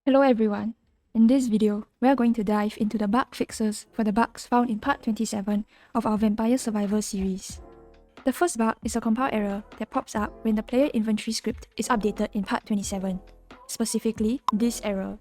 Hello everyone. In this video, we are going to dive into the bug fixes for the bugs found in part 27 of our Vampire Survivor series. The first bug is a compile error that pops up when the player inventory script is updated in part 27, specifically this error.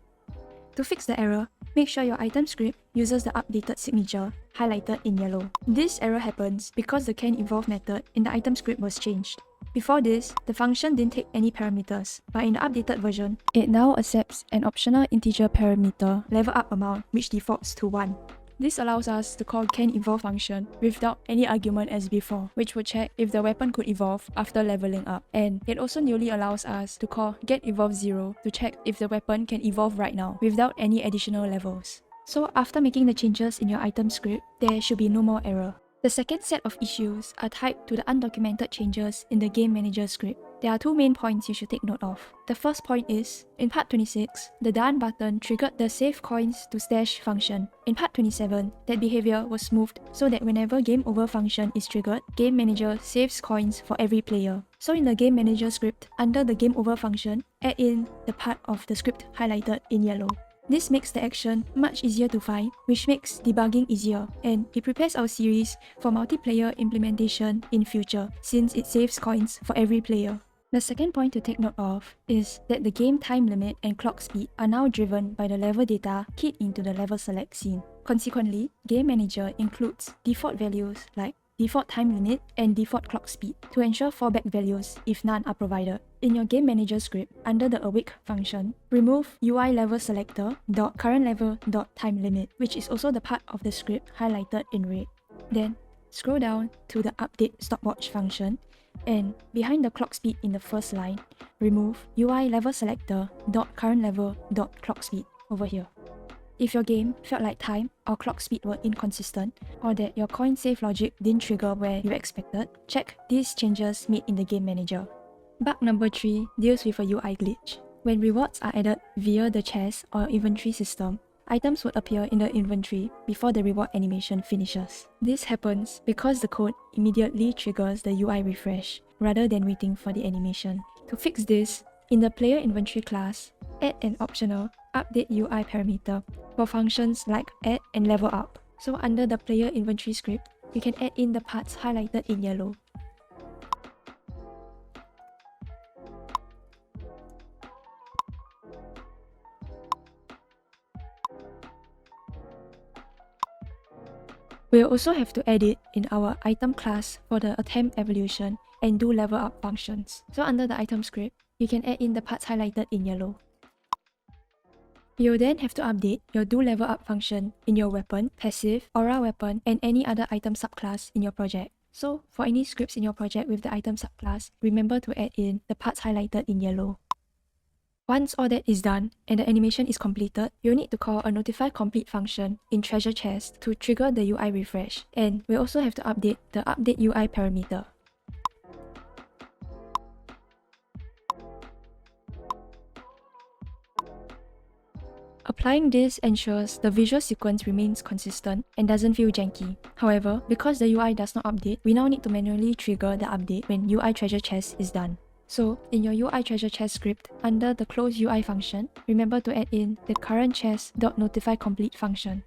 To fix the error, make sure your item script uses the updated signature highlighted in yellow. This error happens because the can evolve method in the item script was changed. Before this, the function didn't take any parameters, but in the updated version, it now accepts an optional integer parameter level up amount which defaults to 1. This allows us to call canEvolve function without any argument as before, which would check if the weapon could evolve after leveling up. And it also newly allows us to call getEvolve0 to check if the weapon can evolve right now without any additional levels. So after making the changes in your item script, there should be no more error. The second set of issues are tied to the undocumented changes in the GameManager script. There are two main points you should take note of. The first point is, in part 26, the done button triggered the save coins to stash function. In part 27, that behavior was moved so that whenever game over function is triggered, GameManager saves coins for every player. So in the GameManager script, under the game over function, add in the part of the script highlighted in yellow. This makes the action much easier to find, which makes debugging easier, and it prepares our series for multiplayer implementation in future, since it saves coins for every player. The second point to take note of is that the game time limit and clock speed are now driven by the level data keyed into the level select scene. Consequently, GameManager includes default values like default time limit and default clock speed to ensure fallback values if none are provided. In your GameManager script, under the awake function, remove UI level selector .current level .time limit, which is also the part of the script highlighted in red. Then scroll down to the update stopwatch function, and behind the clock speed in the first line, remove UI level selector .current level .clock speed over here. If your game felt like time or clock speed were inconsistent, or that your coin save logic didn't trigger where you expected, check these changes made in the GameManager. Bug number 3 deals with a UI glitch. When rewards are added via the chest or inventory system, items would appear in the inventory before the reward animation finishes. This happens because the code immediately triggers the UI refresh, rather than waiting for the animation. To fix this, in the PlayerInventory class, add an optional update UI parameter for functions like add and level up. So under the PlayerInventory script, you can add in the parts highlighted in yellow. We'll also have to add it in our item class for the attempt evolution and do level up functions. So under the item script, you can add in the parts highlighted in yellow. You'll then have to update your do level up function in your weapon, passive, aura weapon, and any other item subclass in your project. So for any scripts in your project with the item subclass, remember to add in the parts highlighted in yellow. Once all that is done and the animation is completed, you'll need to call a notify complete function in treasure chest to trigger the UI refresh, and we'll also have to update the update UI parameter. Applying this ensures the visual sequence remains consistent and doesn't feel janky. However, because the UI does not update, we now need to manually trigger the update when UI treasure chest is done. So, in your UI treasure chest script, under the close UI function, remember to add in the current chest.notifyComplete function.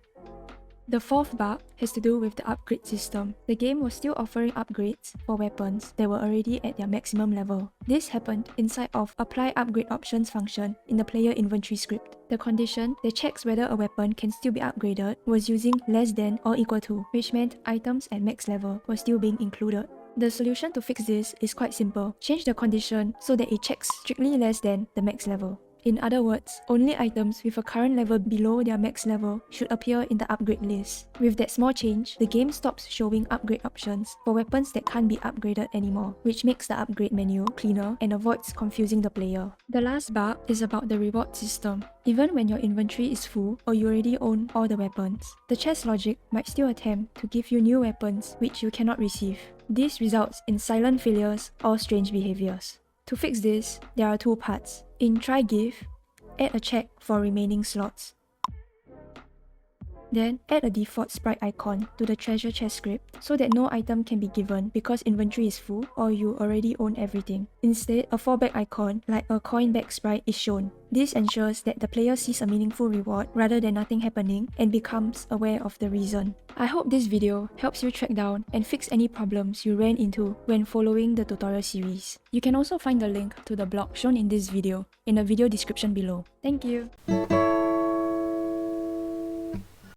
The fourth bug has to do with the upgrade system. The game was still offering upgrades for weapons that were already at their maximum level. This happened inside of apply upgrade options function in the player inventory script. The condition that checks whether a weapon can still be upgraded was using less than or equal to, which meant items at max level were still being included. The solution to fix this is quite simple. Change the condition so that it checks strictly less than the max level. In other words, only items with a current level below their max level should appear in the upgrade list. With that small change, the game stops showing upgrade options for weapons that can't be upgraded anymore, which makes the upgrade menu cleaner and avoids confusing the player. The last bug is about the reward system. Even when your inventory is full or you already own all the weapons, the chest logic might still attempt to give you new weapons which you cannot receive. This results in silent failures or strange behaviors. To fix this, there are two parts. In try give, add a check for remaining slots. Then, add a default sprite icon to the treasure chest script so that no item can be given because inventory is full or you already own everything. Instead, a fallback icon like a coin back sprite is shown. This ensures that the player sees a meaningful reward rather than nothing happening and becomes aware of the reason. I hope this video helps you track down and fix any problems you ran into when following the tutorial series. You can also find the link to the blog shown in this video in the video description below. Thank you!